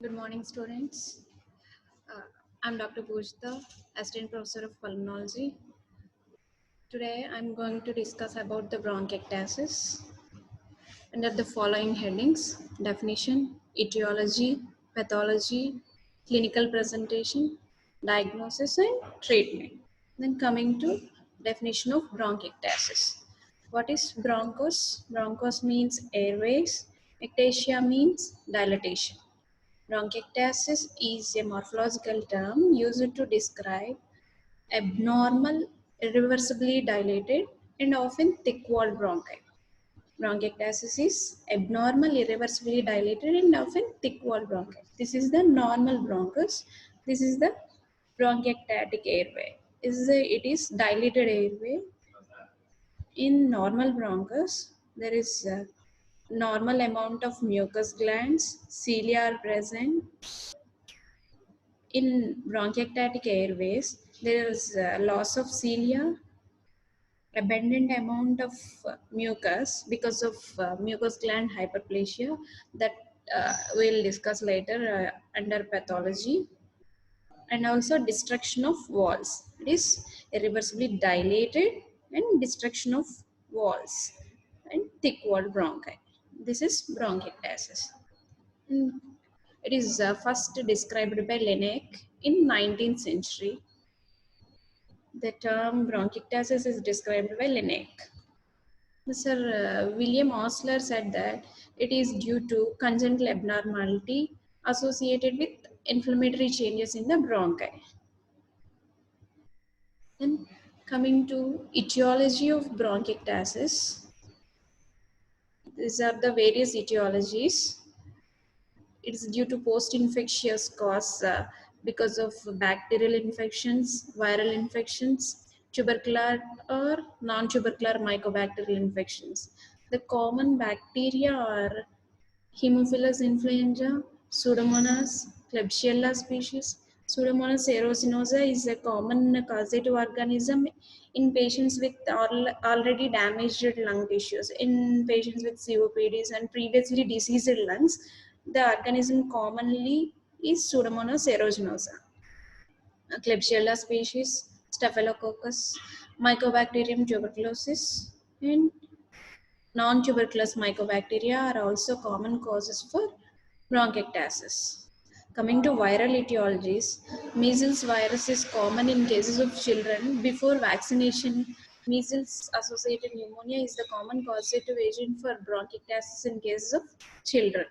Good morning, students. Uh, I'm Dr. Pujita, Assistant Professor of Pulmonology. Today, I'm going to discuss about the bronchiectasis under the following headings: definition, etiology, pathology, clinical presentation, diagnosis, and treatment. Then coming to definition of bronchiectasis. What is bronchos? Bronchos means airways. Ectasia means dilatation. Bronchiectasis is a morphological term used to describe abnormal, irreversibly dilated, and often thick-walled bronchi. Bronchiectasis is abnormal, irreversibly dilated, and often thick-walled bronchi. This is the normal bronchus. This is the bronchiectatic airway. It is dilated airway. In normal bronchus, there is a normal amount of mucus glands, cilia are present. In bronchiectatic airways, there is loss of cilia, abundant amount of mucus because of mucus gland hyperplasia that we'll discuss later under pathology, and also destruction of walls. It is irreversibly dilated and destruction of walls and thick walled bronchi. This is bronchiectasis. Mm, It is first described by Laennec in 19th century. The term bronchiectasis is described by Laennec. Sir William Osler said that it is due to congenital abnormality associated with inflammatory changes in the bronchi. Then coming to etiology of bronchiectasis, these are the various etiologies. It is due to post-infectious cause because of bacterial infections, viral infections, tubercular or non-tubercular mycobacterial infections. The common bacteria are Haemophilus influenza, Pseudomonas, Klebsiella species. Pseudomonas aeruginosa is a common causative organism in patients with already damaged lung tissues. In patients with COPDs and previously diseased lungs, the organism commonly is Pseudomonas aeruginosa. Klebsiella species, Staphylococcus, Mycobacterium tuberculosis, and non-tuberculous mycobacteria are also common causes for bronchiectasis. Coming to viral etiologies, measles virus is common in cases of children before vaccination. Measles associated pneumonia is the common causative agent for bronchiectasis in cases of children.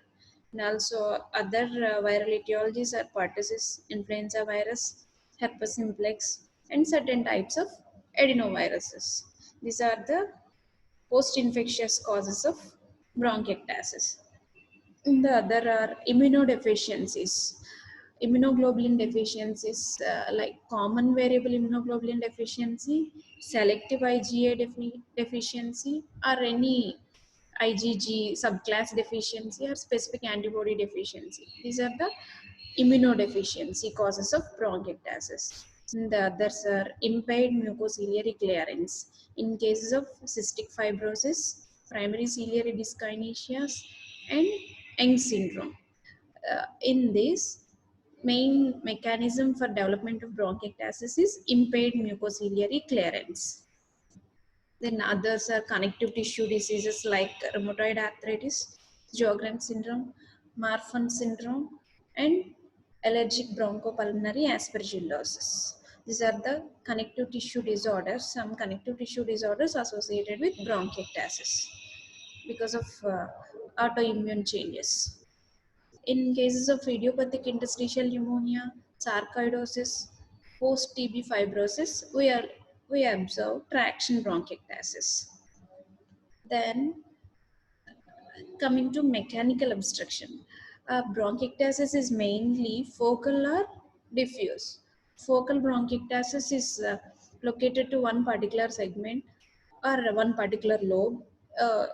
And also other viral etiologies are pertussis, influenza virus, herpes simplex, and certain types of adenoviruses. These are the post-infectious causes of bronchiectasis. The other are immunodeficiencies. Immunoglobulin deficiencies like common variable immunoglobulin deficiency, selective IgA deficiency, or any IgG subclass deficiency or specific antibody deficiency. These are the immunodeficiency causes of bronchiectasis. And the others are impaired mucociliary clearance. In cases of cystic fibrosis, primary ciliary dyskinesias, and Young syndrome. In this, main mechanism for development of bronchiectasis is impaired mucociliary clearance. Then others are connective tissue diseases like rheumatoid arthritis, Sjogren's syndrome, Marfan syndrome, and allergic bronchopulmonary aspergillosis. These are the connective tissue disorders, some connective tissue disorders associated with bronchiectasis because of autoimmune changes. In cases of idiopathic interstitial pneumonia, sarcoidosis, post-TB fibrosis, we observe traction bronchiectasis. Then coming to mechanical obstruction, bronchiectasis is mainly focal or diffuse. Focal bronchiectasis is located to one particular segment or one particular lobe.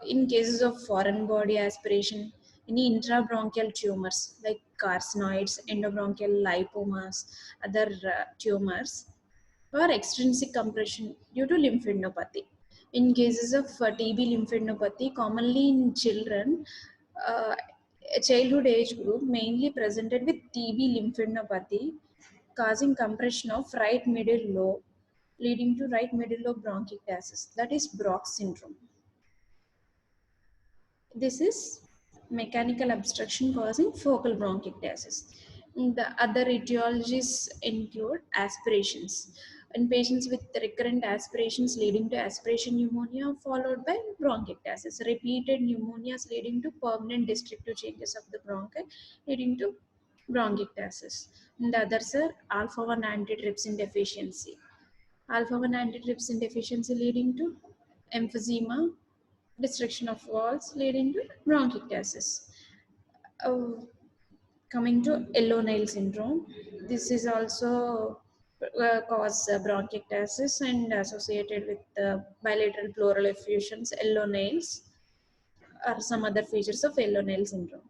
In cases of foreign body aspiration, any intrabronchial tumors like carcinoids, endobronchial lipomas, other tumors, or extrinsic compression due to lymphadenopathy. In cases of TB lymphadenopathy, commonly in children, uh, a childhood age group mainly presented with TB lymphadenopathy, causing compression of right middle lobe, leading to right middle lobe bronchiectasis, that is Brock syndrome. This is mechanical obstruction causing focal bronchiectasis. The other etiologies include aspirations. In patients with recurrent aspirations leading to aspiration pneumonia followed by bronchiectasis, repeated pneumonias leading to permanent destructive changes of the bronchi leading to bronchiectasis. And the others are alpha-1 antitrypsin deficiency. Alpha-1 antitrypsin deficiency leading to emphysema, destruction of walls leading to bronchiectasis. Uh, Coming to yellow nail syndrome, this is also cause bronchiectasis and associated with bilateral pleural effusions, yellow nails, or some other features of yellow nail syndrome.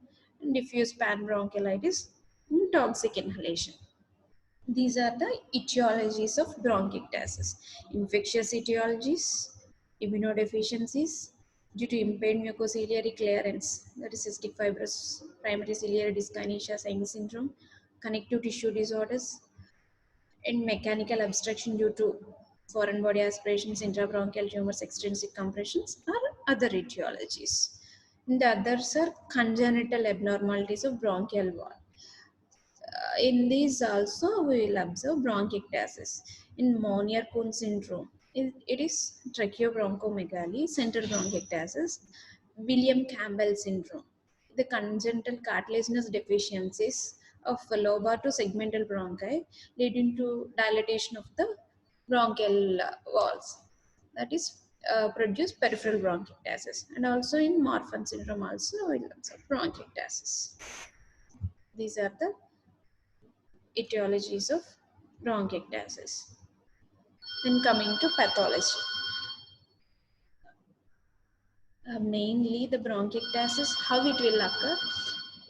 And diffuse panbronchiolitis, toxic inhalation. These are the etiologies of bronchiectasis. Infectious etiologies, immunodeficiencies due to impaired mucociliary clearance, that is cystic fibrous primary ciliary dyskinesia sign syndrome, connective tissue disorders, and mechanical obstruction due to foreign body aspirations, intrabronchial tumors, extrinsic compressions, or other etiologies. And the others are congenital abnormalities of bronchial wall. In these also we will observe bronchiectasis. In Monier-Kuhn syndrome, it is tracheobronchomegaly, central bronchiectasis. William Campbell syndrome, the congenital cartilaginous deficiencies of lobar to segmental bronchi leading to dilatation of the bronchial walls. That is produce peripheral bronchiectasis. And also in Marfan syndrome also we will observe bronchiectasis. These are the etiologies of bronchiectasis. Then coming to pathology. Mainly the bronchiectasis, how it will occur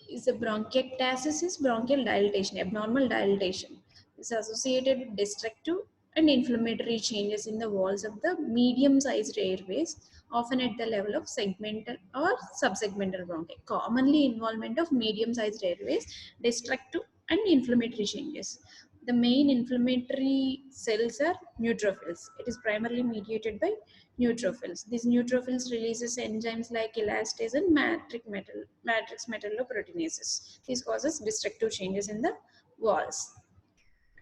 is the bronchiectasis is bronchial dilatation, abnormal dilatation. Is associated with destructive and inflammatory changes in the walls of the medium-sized airways, often at the level of segmental or subsegmental bronchi. Commonly involvement of medium-sized airways, destructive and inflammatory changes. The main inflammatory cells are neutrophils. It is primarily mediated by neutrophils. These neutrophils releases enzymes like elastase and matrix metalloproteinases. This causes destructive changes in the walls.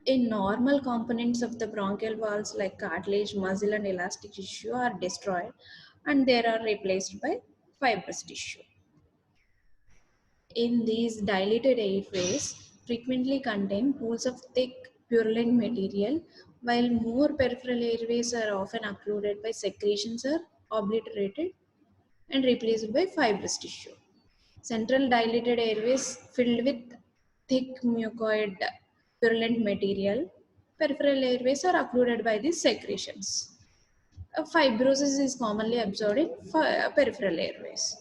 In normal components of the bronchial walls like cartilage, muscle and elastic tissue are destroyed and they are replaced by fibrous tissue. In these dilated airways frequently contain pools of thick purulent material, while more peripheral airways are often occluded by secretions or obliterated and replaced by fibrous tissue. Central dilated airways filled with thick mucoid purulent material. Peripheral airways are occluded by these secretions. Fibrosis is commonly observed in peripheral airways.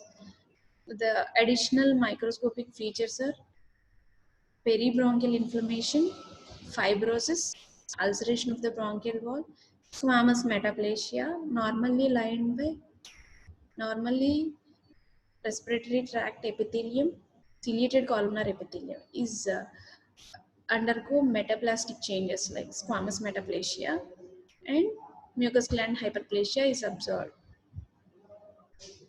The additional microscopic features are peribronchial inflammation, fibrosis, ulceration of the bronchial wall, squamous metaplasia, normally respiratory tract epithelium, ciliated columnar epithelium is undergo metaplastic changes like squamous metaplasia, and mucous gland hyperplasia is observed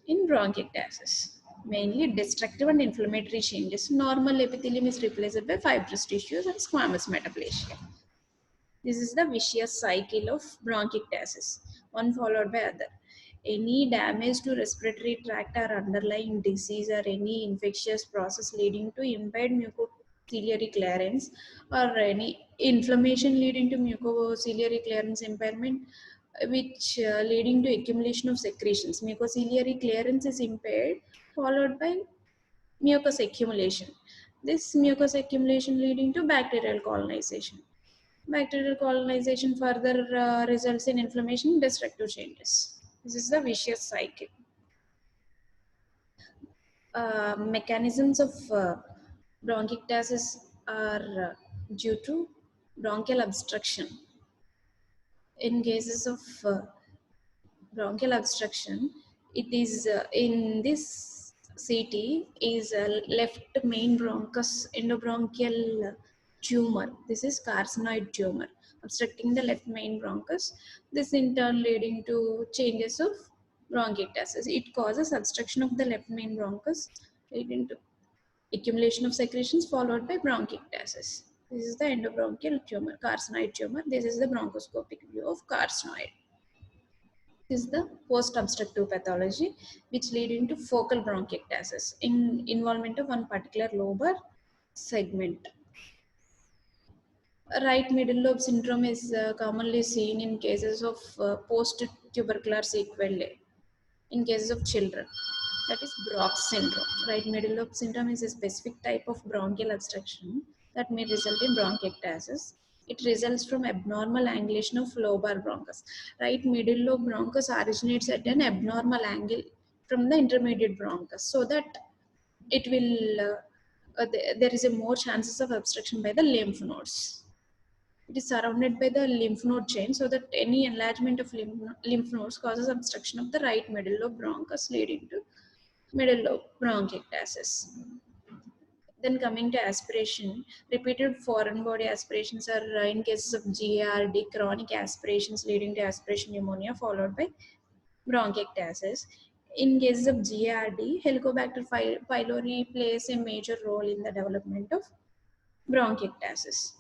in bronchiectasis. Mainly destructive and inflammatory changes. Normal epithelium is replaced by fibrous tissues and squamous metaplasia. This is the vicious cycle of bronchiectasis, one followed by other. Any damage to respiratory tract or underlying disease or any infectious process leading to impaired mucociliary clearance or any inflammation leading to mucociliary clearance impairment which leading to accumulation of secretions. Mucociliary clearance is impaired followed by mucus accumulation. This mucus accumulation leading to bacterial colonization. Bacterial colonization further results in inflammation and destructive changes. This is the vicious cycle. Mechanisms of bronchiectasis are due to bronchial obstruction. In cases of bronchial obstruction, it is in this CT is a left main bronchus endobronchial tumor. This is carcinoid tumor obstructing the left main bronchus. This in turn leading to changes of bronchiectasis. It causes obstruction of the left main bronchus, leading to accumulation of secretions followed by bronchiectasis. This is the endobronchial tumor, carcinoid tumor. This is the bronchoscopic view of carcinoid. This is the post-obstructive pathology which lead into focal bronchiectasis in involvement of one particular lobar segment. Right middle lobe syndrome is commonly seen in cases of post-tubercular sequelae in cases of children. That is Brock's syndrome. Right middle lobe syndrome is a specific type of bronchial obstruction that may result in bronchiectasis. It results from abnormal angulation of lobar bronchus. Right middle lobe bronchus originates at an abnormal angle from the intermediate bronchus, so that it will there is a more chances of obstruction by the lymph nodes. It is surrounded by the lymph node chain, so that any enlargement of lymph nodes causes obstruction of the right middle lobe bronchus, leading to middle lobe bronchiectasis. Then coming to aspiration, repeated foreign body aspirations are in cases of GARD, chronic aspirations leading to aspiration pneumonia followed by bronchiectasis. In cases of GARD, Helicobacter pylori plays a major role in the development of bronchiectasis.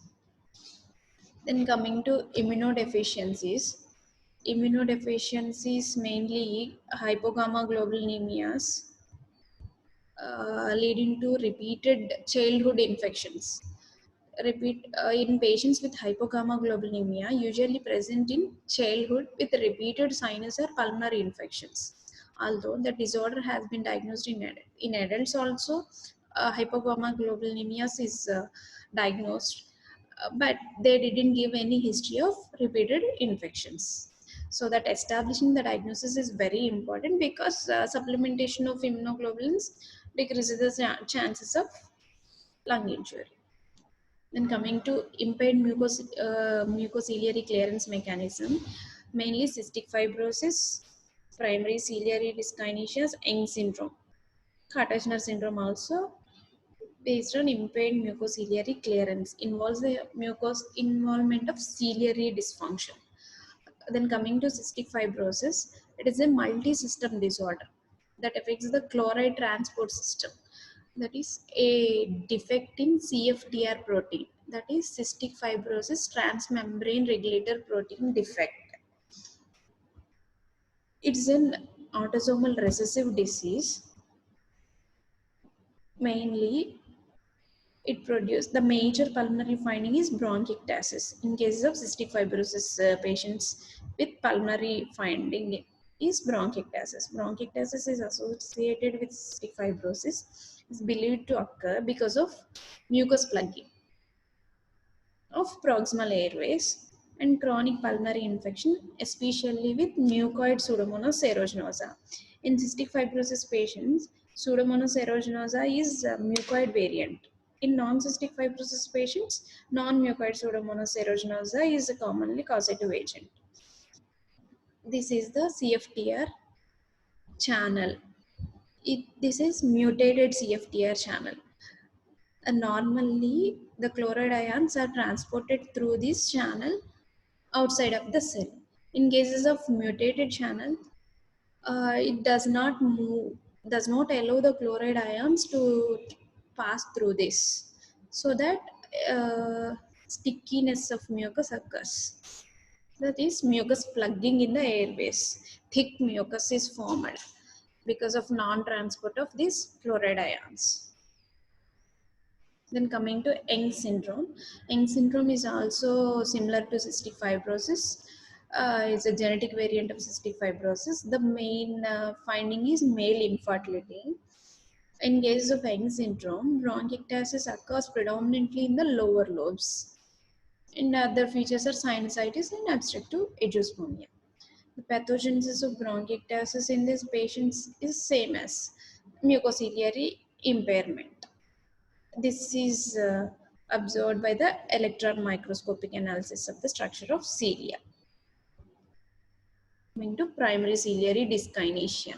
Then coming to immunodeficiencies mainly hypogammaglobulinemias, leading to repeated childhood infections. In patients with hypogammaglobulinemia, usually present in childhood with repeated sinus or pulmonary infections. Although the disorder has been diagnosed in adults also, hypogammaglobulinemias is diagnosed, but they didn't give any history of repeated infections. So that establishing the diagnosis is very important, because supplementation of immunoglobulins decreases the chances of lung injury. Then coming to impaired mucociliary clearance mechanism, mainly cystic fibrosis, primary ciliary dyskinesias, Eng syndrome, Cartagena syndrome also, based on impaired mucociliary clearance, involves the involvement of ciliary dysfunction. Then coming to cystic fibrosis, it is a multi-system disorder that affects the chloride transport system. That is a defect in CFTR protein. That is cystic fibrosis transmembrane regulator protein defect. It's an autosomal recessive disease. Mainly, it produces the major pulmonary finding is bronchiectasis. In cases of cystic fibrosis patients with pulmonary finding is bronchiectasis. Bronchiectasis is associated with cystic fibrosis. Is believed to occur because of mucus plugging of proximal airways and chronic pulmonary infection, especially with mucoid Pseudomonas aeruginosa. In cystic fibrosis patients, Pseudomonas aeruginosa is a mucoid variant. In non-cystic fibrosis patients, non-mucoid Pseudomonas aeruginosa is a commonly causative agent. This is the CFTR channel. This is mutated CFTR channel. Normally, the chloride ions are transported through this channel outside of the cell. In cases of mutated channel, it does not allow the chloride ions to pass through this, so that stickiness of mucus occurs. That is mucus plugging in the airways. Thick mucus is formed because of non-transport of these chloride ions. Then coming to Eng syndrome. Eng syndrome is also similar to cystic fibrosis. It's a genetic variant of cystic fibrosis. The main finding is male infertility. In cases of Eng syndrome, bronchiectasis occurs predominantly in the lower lobes. And other features are sinusitis and obstructive agiospermia. The pathogenesis of bronchiectasis in these patients is same as mucociliary impairment. This is observed by the electron microscopic analysis of the structure of cilia. Coming to primary ciliary dyskinesia.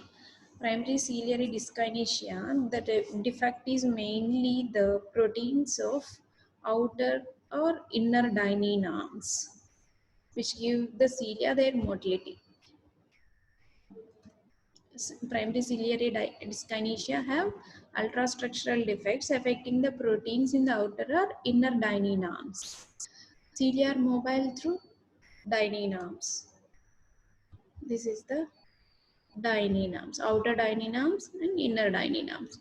Primary ciliary dyskinesia, the defect is mainly the proteins of outer or inner dyneins, which give the cilia their motility. Primary ciliary dyskinesia have ultrastructural defects affecting the proteins in the outer or inner dyneins. Cilia are mobile through dyneins. This is the dyneins, outer dyneins and inner dyneins.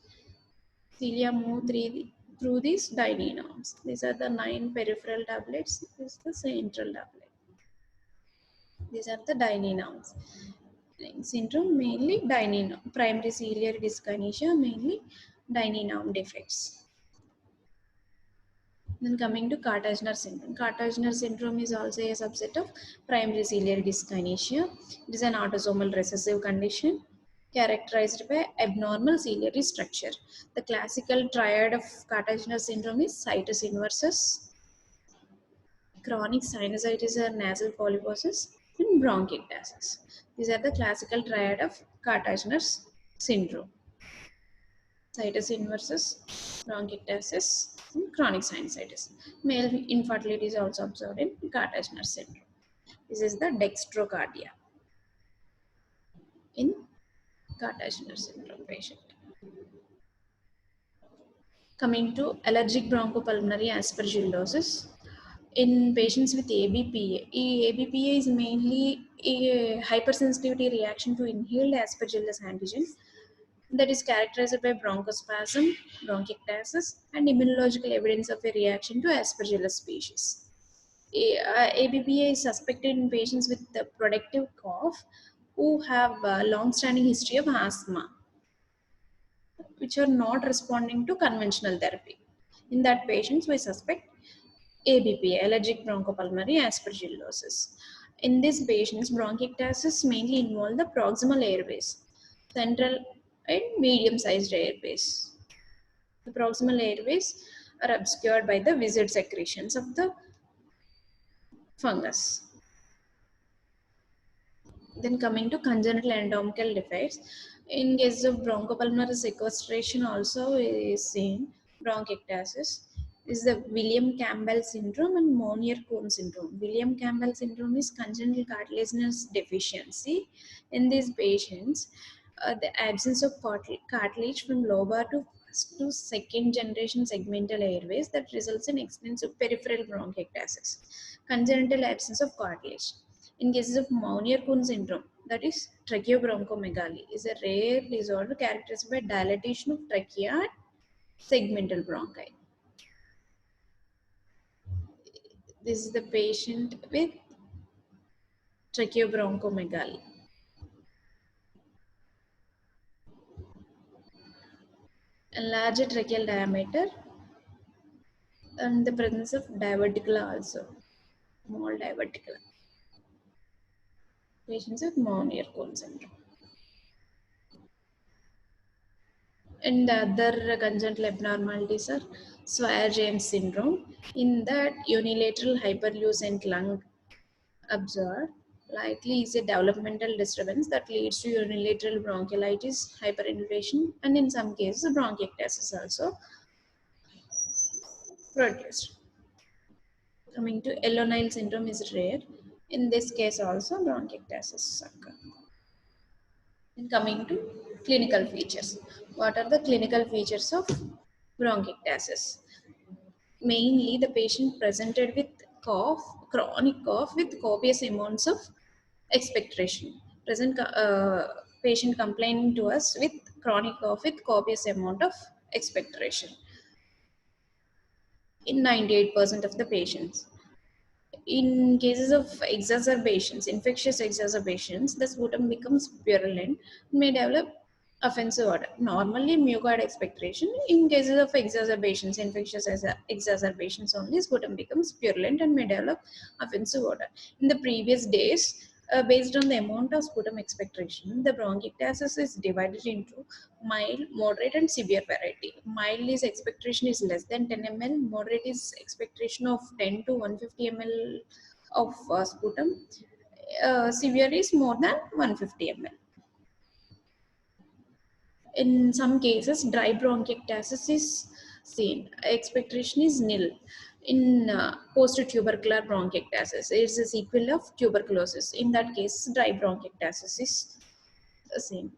Cilia move through these dyneins. These are the 9 peripheral tablets. This is the central tablet. These are the dyneins. Syndrome mainly dynein. Primary ciliary dyskinesia mainly dynein defects. Then coming to Cartagena syndrome. Cartagena syndrome is also a subset of primary ciliary dyskinesia. It is an autosomal recessive condition characterized by abnormal ciliary structure. The classical triad of Cartagena syndrome is situs inversus, chronic sinusitis or nasal polyposis, and bronchiectasis. These are the classical triad of Cartagena syndrome. Situs inversus, bronchiectasis, and chronic sinusitis. Male infertility is also observed in Cartagena syndrome. This is the dextrocardia in Cartagena syndrome patient. Coming to allergic bronchopulmonary aspergillosis. In patients with ABPA, ABPA is mainly a hypersensitivity reaction to inhaled aspergillus antigen that is characterized by bronchospasm, bronchiectasis, and immunological evidence of a reaction to aspergillus species. ABPA is suspected in patients with the productive cough who have a long-standing history of asthma, which are not responding to conventional therapy. In that patients, we suspect ABPA, allergic bronchopulmonary aspergillosis. In these patients, bronchiectasis mainly involve the proximal airways, central and medium-sized airways. The proximal airways are obscured by the viscid secretions of the fungus. Then coming to congenital anatomical defects, in case of bronchopulmonary sequestration also is seen bronchiectasis is the William Campbell syndrome and Monier-Cohn syndrome. William Campbell syndrome is congenital cartilaginous deficiency. In these patients, the absence of cartilage from lobar to first to second generation segmental airways that results in extensive peripheral bronchiectasis. Congenital absence of cartilage. In cases of Monier-Cohn syndrome, that is tracheobronchomegaly, is a rare disorder characterized by dilatation of trachea and segmental bronchi. This is the patient with tracheobronchomegaly. Enlarged tracheal diameter and the presence of diverticula also, small diverticula. Patients with Monier-Cohn syndrome. And the other congenital abnormalities are Swyer-James syndrome. In that, unilateral hyperlucent lung observed likely is a developmental disturbance that leads to unilateral bronchiolitis, hyperinflation, and in some cases bronchiectasis also produced. Coming to Yellow-Nile syndrome is rare. In this case also bronchiectasis occur. And coming to clinical features. What are the clinical features of bronchiectasis? Mainly the patient presented with cough, chronic cough with copious amounts of expectoration. Patient complaining to us with chronic cough with copious amount of expectoration in 98% of the patients. In cases of exacerbations, infectious exacerbations, the sputum becomes purulent, may develop offensive odor. Normally, mucoid expectoration. In cases of exacerbations, infectious exacerbations only, sputum becomes purulent and may develop offensive odor. In the previous days, based on the amount of sputum expectoration, the bronchiectasis is divided into mild, moderate, and severe variety. Mild is expectoration is less than 10 ml, moderate is expectoration of 10 to 150 ml of sputum, severe is more than 150 ml. In some cases, dry bronchiectasis is seen. Expectoration is nil. In post-tubercular bronchiectasis, it's a sequel of tuberculosis. In that case, dry bronchiectasis is seen.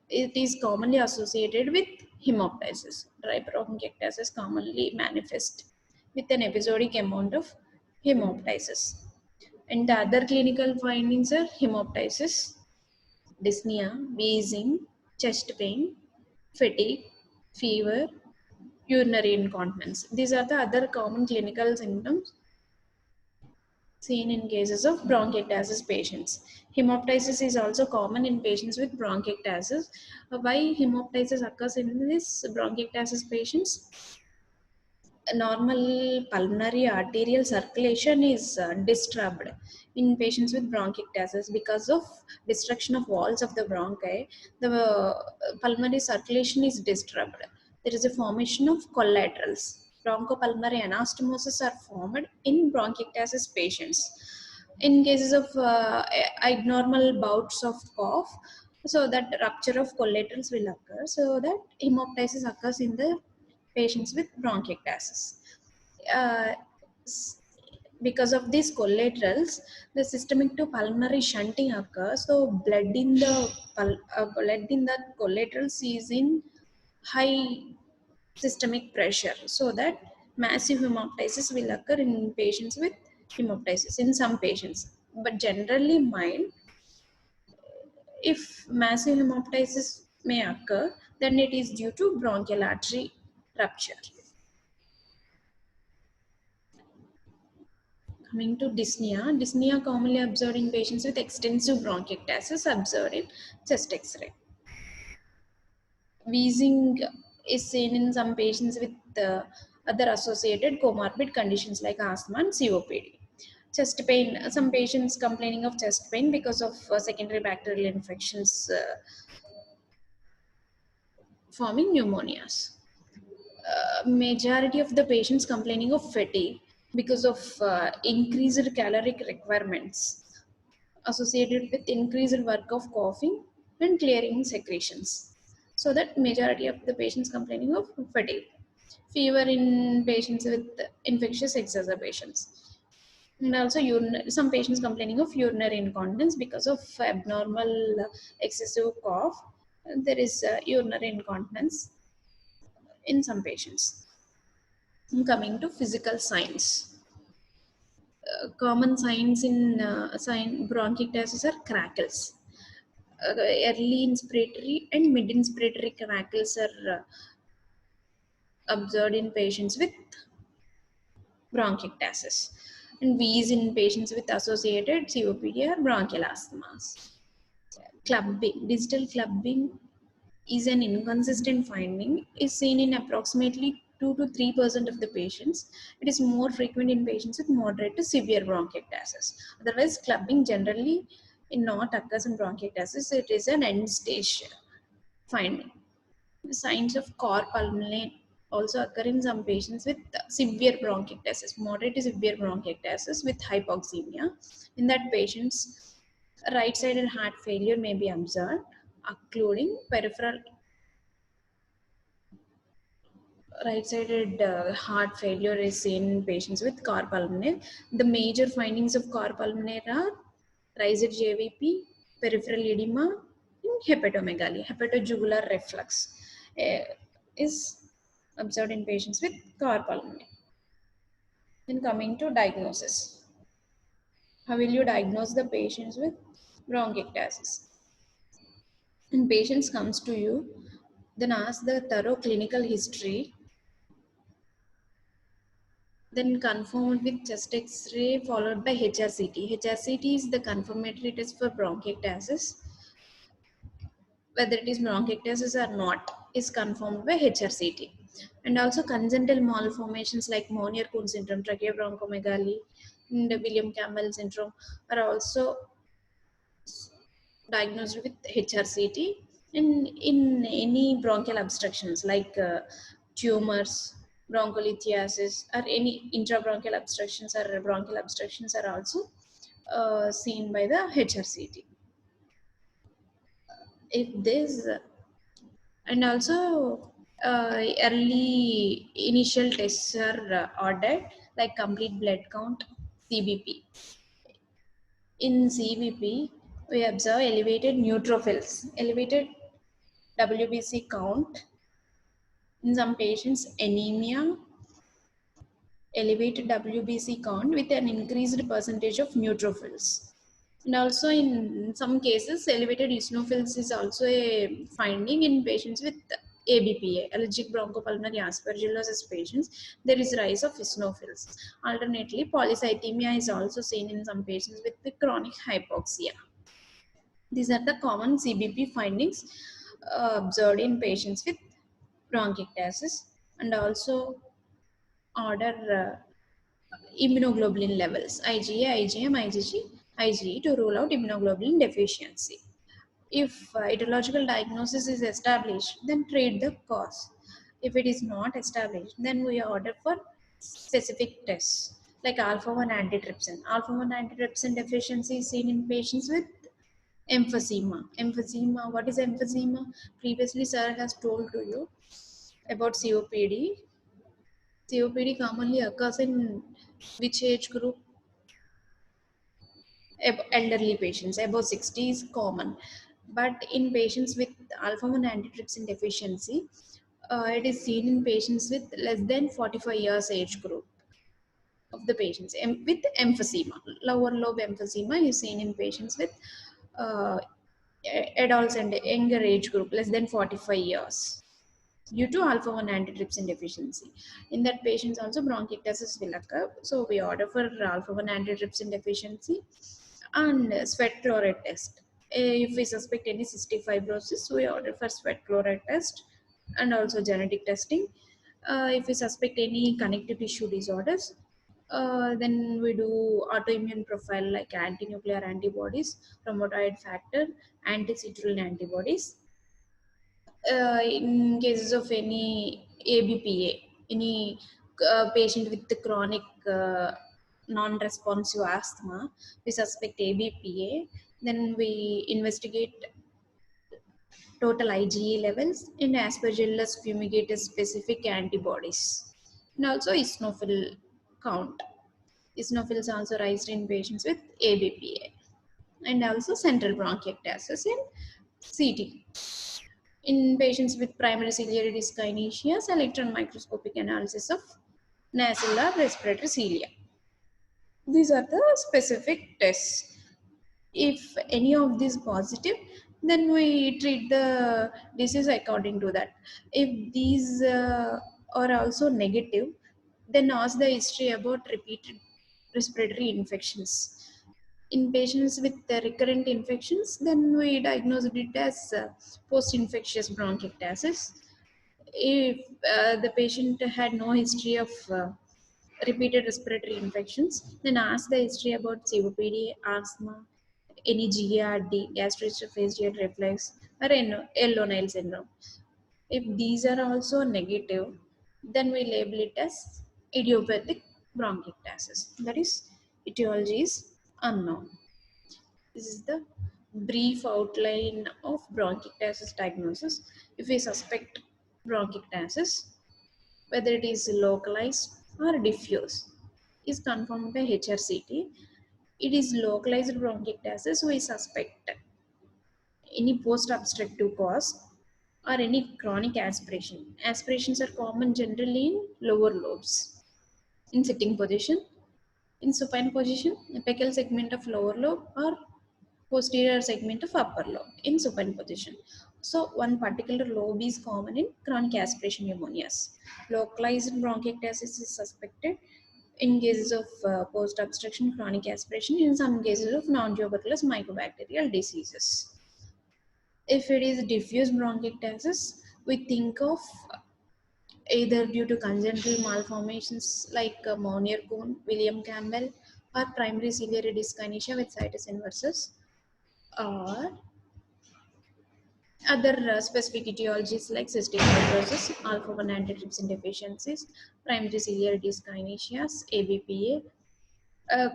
It is commonly associated with hemoptysis. Dry bronchiectasis commonly manifest with an episodic amount of hemoptysis. And the other clinical findings are hemoptysis, dyspnea, wheezing, chest pain, fatigue, fever, urinary incontinence. These are the other common clinical symptoms seen in cases of bronchiectasis patients. Hemoptysis is also common in patients with bronchiectasis. Why hemoptysis occurs in this bronchiectasis patients? Normal pulmonary arterial circulation is disturbed in patients with bronchiectasis because of destruction of walls of the bronchi. The pulmonary circulation is disturbed. There is a formation of collaterals. Bronchopulmonary anastomosis are formed in bronchiectasis patients. In cases of abnormal bouts of cough, so that rupture of collaterals will occur, so that hemoptysis occurs in the patients with bronchiectasis. Uh, s- because of these collaterals, the systemic to pulmonary shunting occurs. So blood in the collaterals is in high systemic pressure, so that massive hemoptysis will occur in patients with hemoptysis in some patients, but generally mild. If massive hemoptysis may occur, then it is due to bronchial artery rupture. Coming to dyspnea, dyspnea commonly observed in patients with extensive bronchiectasis observed in chest X-ray. Wheezing is seen in some patients with other associated comorbid conditions like asthma and COPD. Chest pain, some patients complaining of chest pain because of secondary bacterial infections forming pneumonias. Majority of the patients complaining of fatigue because of increased caloric requirements associated with increased work of coughing and clearing secretions. So that majority of the patients complaining of fatigue. Fever in patients with infectious exacerbations. And also some patients complaining of urinary incontinence because of abnormal excessive cough. There is urinary incontinence in some patients. Coming to physical signs. Common signs in bronchiectasis are crackles. Early inspiratory and mid inspiratory crackles are observed in patients with bronchiectasis, and wheeze in patients with associated COPD or bronchial asthmas. Clubbing, digital clubbing is an inconsistent finding, is seen in approximately 2 to 3% of the patients. It is more frequent in patients with moderate to severe bronchiectasis. Otherwise, clubbing generally not occurs in bronchiectasis. It is an end stage finding. The signs of cor pulmonale also occur in some patients with severe bronchiectasis, moderate to severe bronchiectasis with hypoxemia. In that patients, right-sided heart failure may be observed, including peripheral right-sided heart failure is seen in patients with cor pulmonale. The major findings of cor pulmonale are raised JVP, peripheral edema, and hepatomegaly. Hepatojugular reflux is observed in patients with cor pulmonale. Then coming to diagnosis. How will you diagnose the patients with bronchiectasis? When patients comes to you, then ask the thorough clinical history, then confirmed with chest X-ray followed by HRCT. HRCT is the confirmatory test for bronchiectasis. Whether it is bronchiectasis or not is confirmed by HRCT. And also congenital malformations like Monier-Kuhn syndrome, tracheobronchomegaly, and William Campbell syndrome are also diagnosed with HRCT. And in any bronchial obstructions like tumors, broncholithiasis, or any intrabronchial obstructions or bronchial obstructions are also seen by the HRCT. If this And also early initial tests are ordered, like complete blood count, CBP. In CBP, we observe elevated neutrophils, elevated WBC count, in some patients anemia, elevated WBC count with an increased percentage of neutrophils. And also in some cases, elevated eosinophils is also a finding in patients with ABPA, allergic bronchopulmonary aspergillosis patients. There is rise of eosinophils. Alternately, polycythemia is also seen in some patients with the chronic hypoxia. These are the common CBP findings observed in patients with bronchiectasis, and also order immunoglobulin levels IgA, IgM, IgG, IgE to rule out immunoglobulin deficiency. If etiological diagnosis is established, then treat the cause. If it is not established, then we order for specific tests like alpha 1 antitrypsin. Alpha 1 antitrypsin deficiency is seen in patients with emphysema. Emphysema, what is emphysema? Previously, sir has told to you about COPD. COPD commonly occurs in which age group? Elderly patients, above 60 is common. But in patients with alpha 1 antitrypsin deficiency, it is seen in patients with less than 45 years age group of the patients with emphysema. Lower lobe emphysema is seen in patients with uh, adults and younger age group, less than 45 years, due to alpha 1 antitrypsin deficiency. In that patients also bronchiectasis will occur. So we order for alpha 1 antitrypsin deficiency and sweat chloride test. If we suspect any cystic fibrosis, we order for sweat chloride test and also genetic testing. If we suspect any connective tissue disorders, then we do autoimmune profile like anti-nuclear antibodies, rheumatoid factor, anti-citrulline antibodies. In cases of any ABPA, any patient with the chronic non-responsive asthma, we suspect ABPA. Then we investigate total IgE levels and Aspergillus fumigatus specific antibodies, and also eosinophil count. Eosinophils also raised in patients with ABPA, and also central bronchiectasis and CT. In patients with primary ciliary dyskinesia, electron microscopic analysis of nasal or respiratory cilia. These are the specific tests. If any of these positive, then we treat the disease according to that. If these are also negative, then ask the history about repeated respiratory infections. In patients with the recurrent infections, then we diagnose it as post-infectious bronchiectasis. If the patient had no history of repeated respiratory infections, then ask the history about COPD, asthma, any GERD, gastroesophageal reflux, or yellow nail syndrome. If these are also negative, then we label it as idiopathic bronchiectasis. That is, etiology is unknown. This is the brief outline of bronchiectasis diagnosis. If we suspect bronchiectasis, whether it is localized or diffuse, is confirmed by HRCT. It is localized bronchiectasis, we suspect any post-obstructive cause or any chronic aspiration. Aspirations are common generally in lower lobes. In sitting position, in supine position, apical segment of lower lobe or posterior segment of upper lobe in supine position. So one particular lobe is common in chronic aspiration pneumonias. Localized bronchiectasis is suspected in cases of post-obstruction chronic aspiration, in some cases of non-tuberculous mycobacterial diseases. If it is diffuse bronchiectasis, we think of either due to congenital malformations like Meunier-Kuhn, William Campbell, or primary ciliary dyskinesia with situs inversus, or other specific etiologies like cystic fibrosis, alpha 1 antitrypsin deficiencies, primary ciliary dyskinesias, ABPA,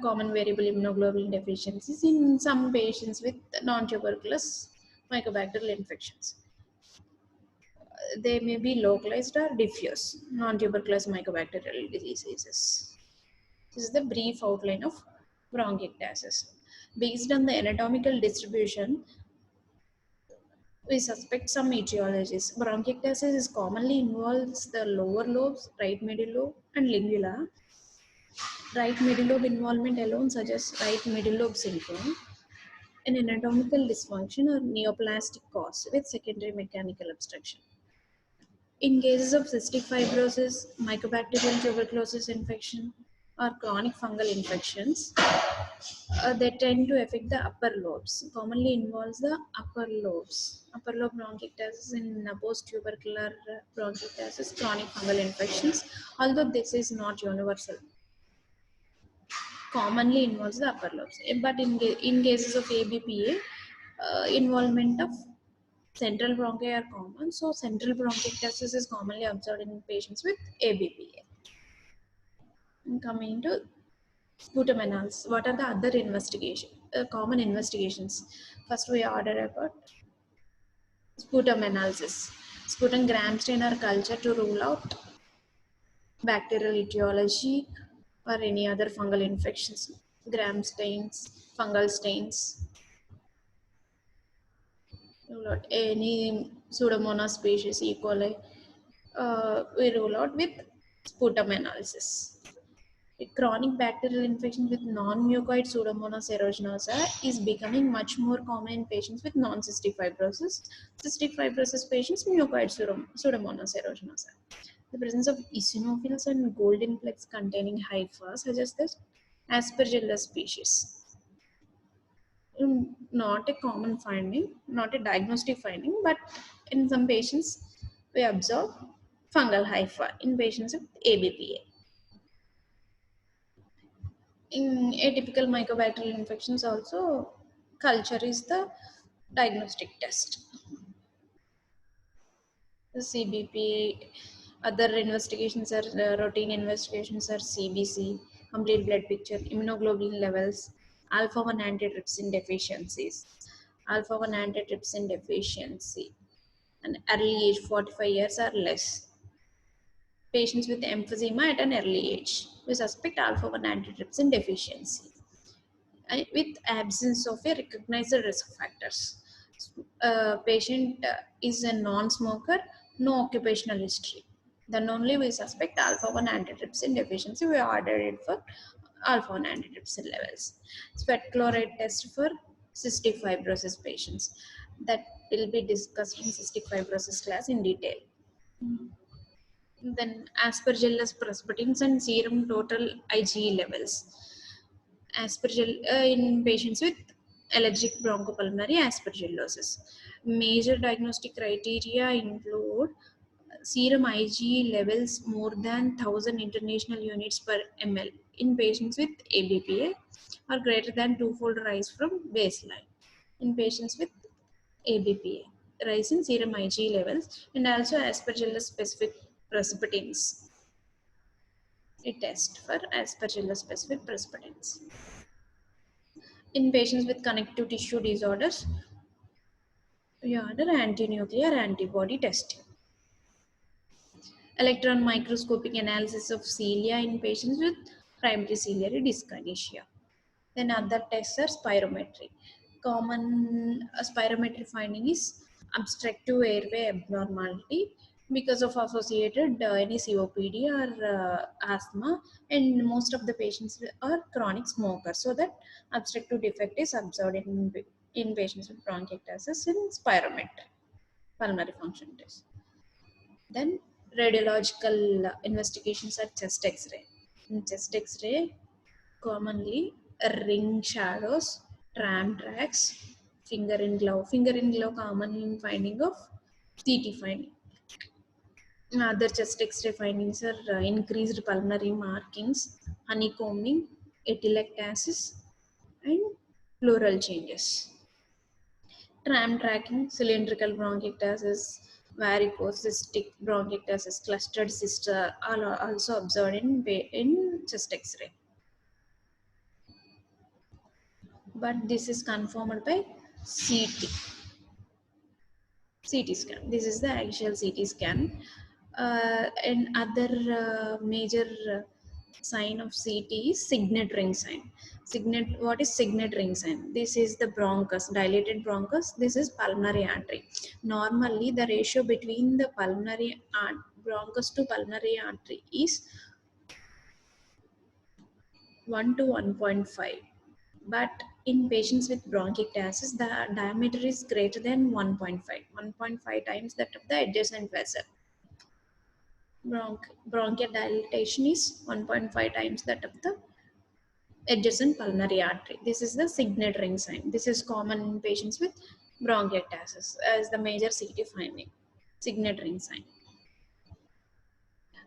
common variable immunoglobulin deficiencies in some patients with non-tuberculous mycobacterial infections. they may be localized or diffuse, non-tuberculous mycobacterial diseases. This is the brief outline of bronchiectasis. Based on the anatomical distribution, we suspect some etiologies. Bronchiectasis is commonly involves the lower lobes, right middle lobe, and lingula. Right middle lobe involvement alone suggests right middle lobe syndrome, an anatomical dysfunction or neoplastic cause with secondary mechanical obstruction. In cases of cystic fibrosis, mycobacterial tuberculosis infection, or chronic fungal infections, they tend to affect the upper lobes. Commonly involves the upper lobes. Upper lobe bronchiectasis in post-tubercular bronchiectasis, chronic fungal infections, although this is not universal. Commonly involves the upper lobes. But in cases of ABPA, involvement of central bronchi are common. So central bronchiectasis is commonly observed in patients with ABPA. And coming to sputum analysis, what are the other common investigations? First, we order about sputum analysis. Sputum gram stain or culture to rule out bacterial etiology or any other fungal infections. Gram stains, fungal stains, rule out any Pseudomonas species, E. coli. We rule out with sputum analysis. A chronic bacterial infection with non-mucoid Pseudomonas aeruginosa is becoming much more common in patients with non-cystic fibrosis. Cystic fibrosis patients, mucoid Pseudomonas aeruginosa. The presence of eosinophils and golden plaques containing hyphae suggests that Aspergillus species. Not a common finding, not a diagnostic finding, but in some patients we observe fungal hyphae in patients with ABPA. In atypical mycobacterial infections also, culture is the diagnostic test. The CBP, other investigations are routine investigations are CBC, complete blood picture, immunoglobulin levels, alpha-1 antitrypsin deficiencies, alpha-1 antitrypsin deficiency, and early age 45 years or less. Patients with emphysema at an early age. We suspect alpha-1 antitrypsin deficiency with absence of a recognized risk factors. Patient is a non-smoker, no occupational history. Then only we suspect alpha-1 antitrypsin deficiency. We ordered it for alpha-1 antitrypsin levels. Sweat chloride test for cystic fibrosis patients. That will be discussed in cystic fibrosis class in detail. Then Aspergillus praesbutans and serum total IgE levels. In patients with allergic bronchopulmonary aspergillosis. Major diagnostic criteria include serum IgE levels more than 1000 international units per ml in patients with ABPA or greater than twofold rise from baseline in patients with ABPA. Rise in serum IgE levels and also Aspergillus specific precipitants. A test for Aspergillus specific precipitants. In patients with connective tissue disorders, we order anti-nuclear antibody testing. Electron microscopic analysis of cilia in patients with primary ciliary dyskinesia. Then other tests are spirometry. Common spirometry finding is obstructive airway abnormality because of associated any COPD or asthma, and most of the patients are chronic smokers, so that obstructive defect is observed in patients with bronchiectasis in spirometry, pulmonary function test. Then radiological investigations are chest X-ray. In chest X-ray, commonly ring shadows, tram tracks, finger in glove. Finger in glove common in finding of CT finding. Other chest X-ray findings are increased pulmonary markings, honeycombing, atelectasis, and pleural changes. Tram tracking, cylindrical bronchiectasis, varicose cystic bronchiectasis, clustered cysts are also observed in chest X-ray. But this is confirmed by CT. CT scan. This is the actual CT scan. And other major sign of CT is signet ring sign. Signet. What is signet ring sign? This is the bronchus, dilated bronchus. This is pulmonary artery. Normally, the ratio between the bronchus to pulmonary artery is 1 to 1.5. But in patients with bronchiectasis, the diameter is greater than 1.5, 1.5 times that of the adjacent vessel. Bronchial dilatation is 1.5 times that of the adjacent pulmonary artery. This is the signet ring sign. This is common in patients with bronchiectasis as the major CT finding. Signet ring sign.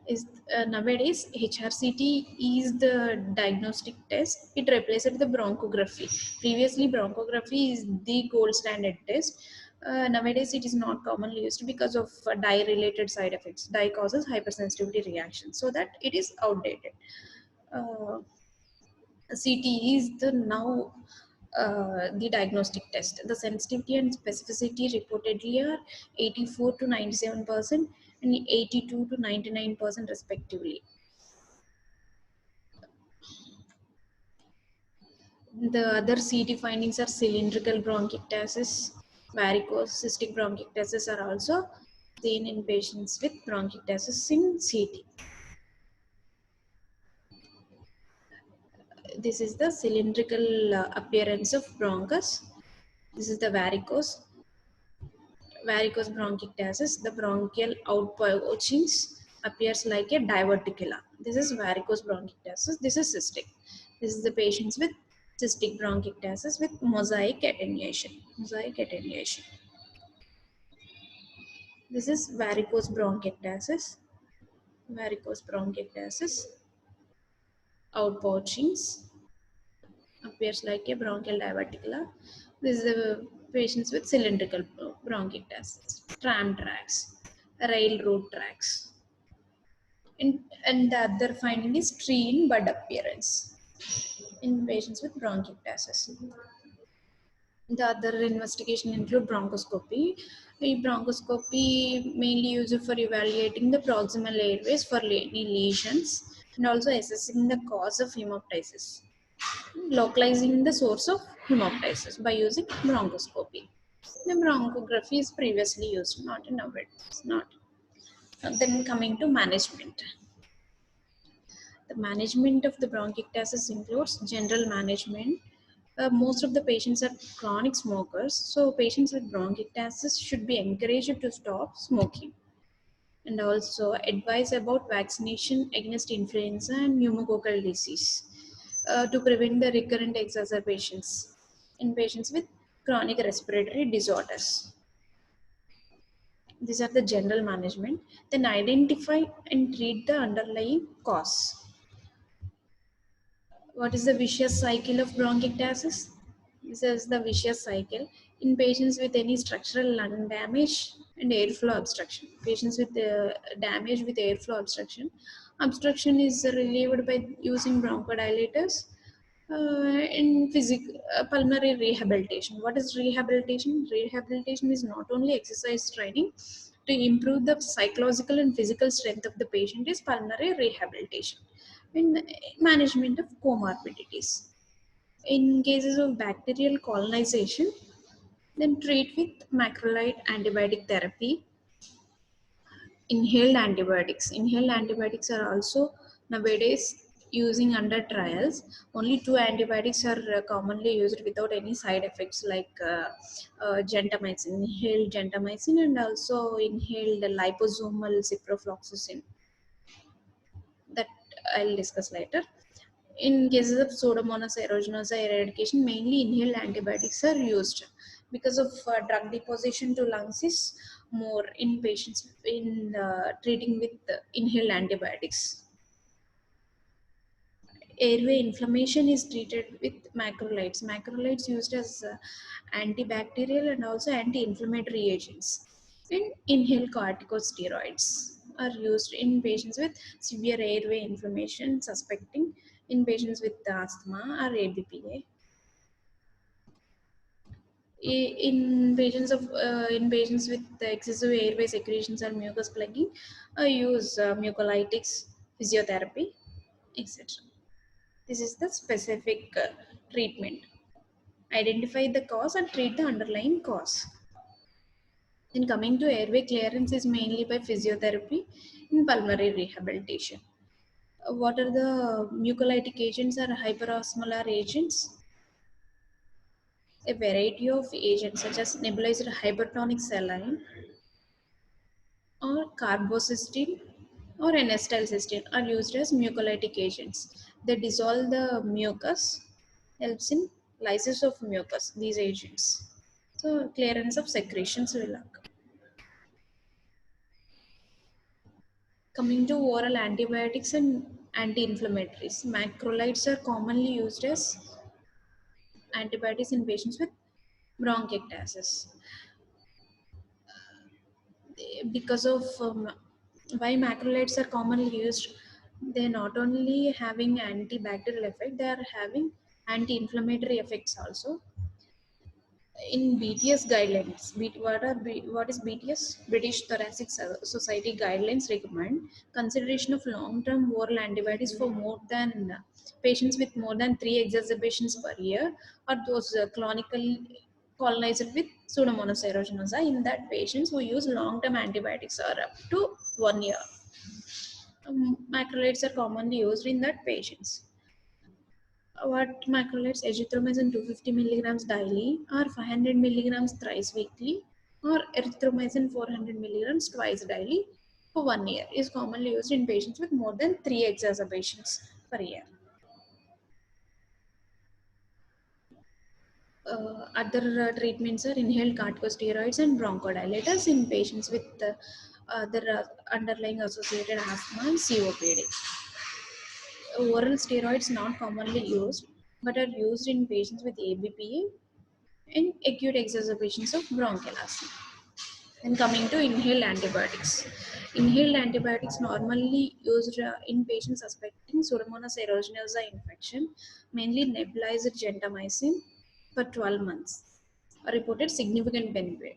Is nowadays HRCT is the diagnostic test. It replaced the bronchography. Previously, bronchography is the gold standard test. Nowadays, it is not commonly used because of dye-related side effects. Dye causes hypersensitivity reaction, so that it is outdated. Uh, CT is the now the diagnostic test. The sensitivity and specificity reportedly are 84 to 97% and 82 to 99% respectively. The other CT findings are cylindrical bronchiectasis, varicose, cystic bronchiectasis are also seen in patients with bronchiectasis in CT. This is the cylindrical appearance of bronchus. This is the varicose bronchiectasis. The bronchial outpouchings appears like a diverticula. This is varicose bronchiectasis. This is cystic. This is the patients with cystic bronchiectasis with mosaic attenuation. Mosaic attenuation. This is varicose bronchiectasis. Varicose bronchiectasis. Outpouchings appears like a bronchial diverticula. This is the patients with cylindrical bronchiectasis. Tram tracks, railroad tracks. And the other finding is tree in bud appearance in patients with bronchiectasis. The other investigation include bronchoscopy. The bronchoscopy mainly used for evaluating the proximal airways for any lesions and also assessing the cause of hemoptysis, localizing the source of hemoptysis by using bronchoscopy. The bronchography is previously used, not in nowadays. Not. Then coming to management. The management of the bronchiectasis includes general management. Most of the patients are chronic smokers, so patients with bronchiectasis should be encouraged to stop smoking. And also advise about vaccination against influenza and pneumococcal disease to prevent the recurrent exacerbations in patients with chronic respiratory disorders. These are the general management. Then identify and treat the underlying cause. What is the vicious cycle of bronchiectasis? This is the vicious cycle in patients with any structural lung damage and airflow obstruction. Patients with damage with airflow obstruction. Obstruction is relieved by using bronchodilators in pulmonary rehabilitation. What is rehabilitation? Rehabilitation is not only exercise training to improve the psychological and physical strength of the patient is pulmonary rehabilitation. In management of comorbidities. In cases of bacterial colonization, then treat with macrolide antibiotic therapy. Inhaled antibiotics. Inhaled antibiotics are also nowadays using under trials. Only two antibiotics are commonly used without any side effects like gentamicin, inhaled gentamicin and also inhaled liposomal ciprofloxacin. That I'll discuss later. In cases of Pseudomonas aeruginosa eradication, mainly inhaled antibiotics are used because of drug deposition to lungs is more in patients in treating with inhaled antibiotics. Airway inflammation is treated with macrolides. Macrolides used as antibacterial and also anti-inflammatory agents. And inhaled corticosteroids are used in patients with severe airway inflammation, suspecting in patients with asthma or ABPA. In patients with excessive airway secretions or mucus plugging, use mucolytics, physiotherapy, etc. This is the specific treatment. Identify the cause and treat the underlying cause. Then coming to airway clearance is mainly by physiotherapy in pulmonary rehabilitation. What are the mucolytic agents or hyperosmolar agents? A variety of agents such as nebulized hypertonic saline or carbocystine or N-acetylcysteine are used as mucolytic agents. They dissolve the mucus, helps in lysis of mucus, these agents. So clearance of secretions will occur. Coming to oral antibiotics and anti-inflammatories, macrolides are commonly used as antibiotics in patients with bronchiectasis. Because of why macrolides are commonly used, they're not only having antibacterial effect, they are having anti-inflammatory effects also. In BTS guidelines, what is BTS? British Thoracic Society guidelines recommend consideration of long-term oral antibiotics for more than patients with more than 3 exacerbations per year, or those chronically colonized with Pseudomonas aeruginosa. In that, patients who use long-term antibiotics are up to 1 year. Macrolides are commonly used in that patients. What macrolides? Azithromycin 250 milligrams daily or 500 milligrams thrice weekly, or erythromycin 400 milligrams twice daily for 1 year is commonly used in patients with more than 3 exacerbations per year. Other treatments are inhaled corticosteroids and bronchodilators in patients with other underlying associated asthma and COPD. Oral steroids not commonly used but are used in patients with ABPA and acute exacerbations of bronchial asthma. Then coming to inhaled antibiotics. Inhaled antibiotics normally used in patients suspecting Pseudomonas aeruginosa infection, mainly nebulized gentamicin for 12 months. Reported significant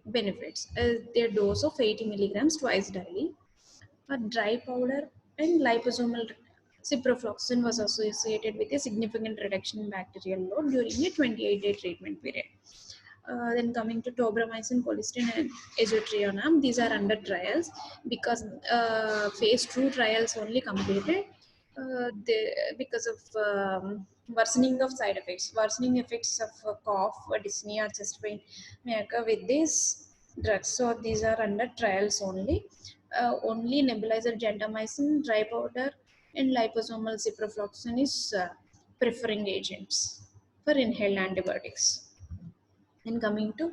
benefits. Their dose of 80 milligrams twice daily. A dry powder and liposomal ciprofloxacin was associated with a significant reduction in bacterial load during a 28-day treatment period. Then coming to tobramycin, colistin, and azotrianum, these are under trials because phase 2 trials only completed. Because of worsening of side effects, worsening effects of cough, dyspnea, chest pain may occur with these drugs. So these are under trials only. Only nebulizer gentamicin, dry powder, and liposomal ciprofloxacin is preferring agents for inhaled antibiotics. And coming to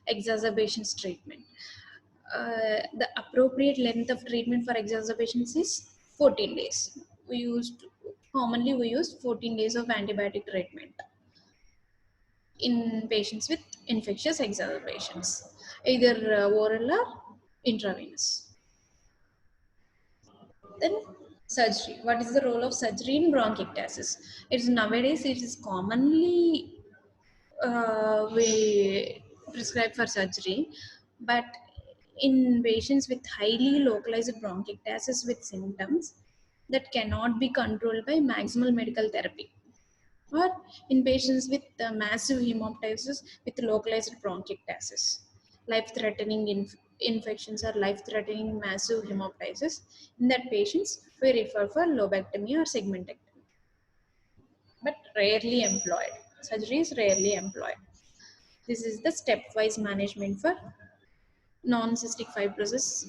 exacerbations treatment, the appropriate length of treatment for exacerbations is 14 days. We use 14 days of antibiotic treatment in patients with infectious exacerbations, either oral or intravenous. Then surgery. What is the role of surgery in bronchiectasis? It's nowadays it is commonly we prescribe for surgery, but in patients with highly localized bronchiectasis with symptoms that cannot be controlled by maximal medical therapy, or in patients with massive hemoptysis with localized bronchiectasis, life-threatening infections or life-threatening massive hemoptysis, in that patients we refer for lobectomy or segmentectomy, but rarely employed. Surgery is rarely employed. This is the stepwise management for non-cystic fibrosis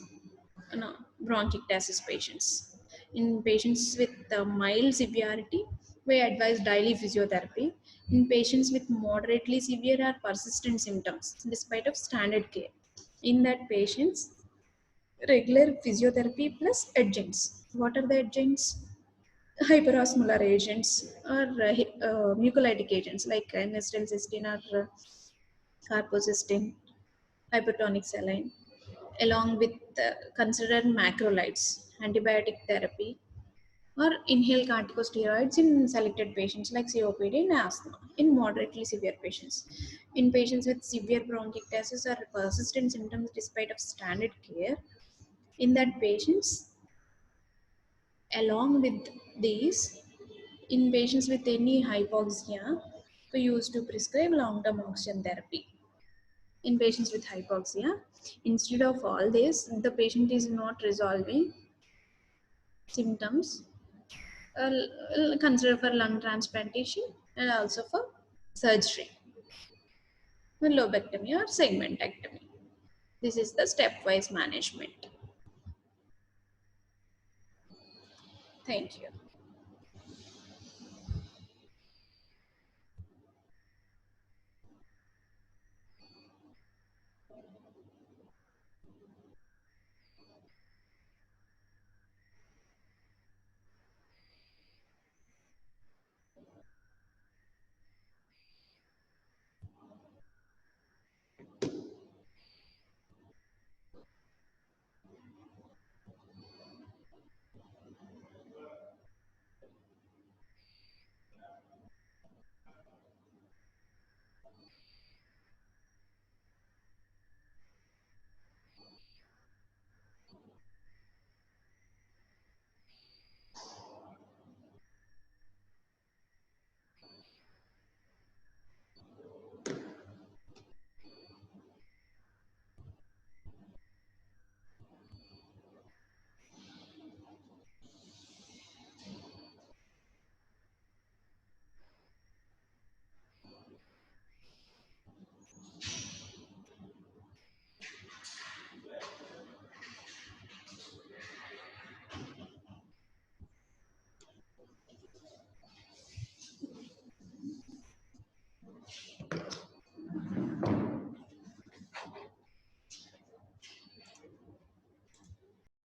no, bronchiectasis patients. In patients with mild severity, we advise daily physiotherapy. In patients with moderately severe or persistent symptoms, despite of standard care, in that patients, regular physiotherapy plus adjuncts. What are the adjuncts? Hyperosmolar agents or mucolytic agents like N-acetylcysteine or carbocystine, hypertonic saline, along with considered macrolides, antibiotic therapy, or inhale corticosteroids in selected patients like COPD and asthma in moderately severe patients. In patients with severe bronchiectasis or persistent symptoms despite of standard care, in that patients, along with these, in patients with any hypoxia, we used to prescribe long-term oxygen therapy. In patients with hypoxia, instead of all this, the patient is not resolving symptoms, consider for lung transplantation and also for surgery, lobectomy or segmentectomy. This is the stepwise management. Thank you.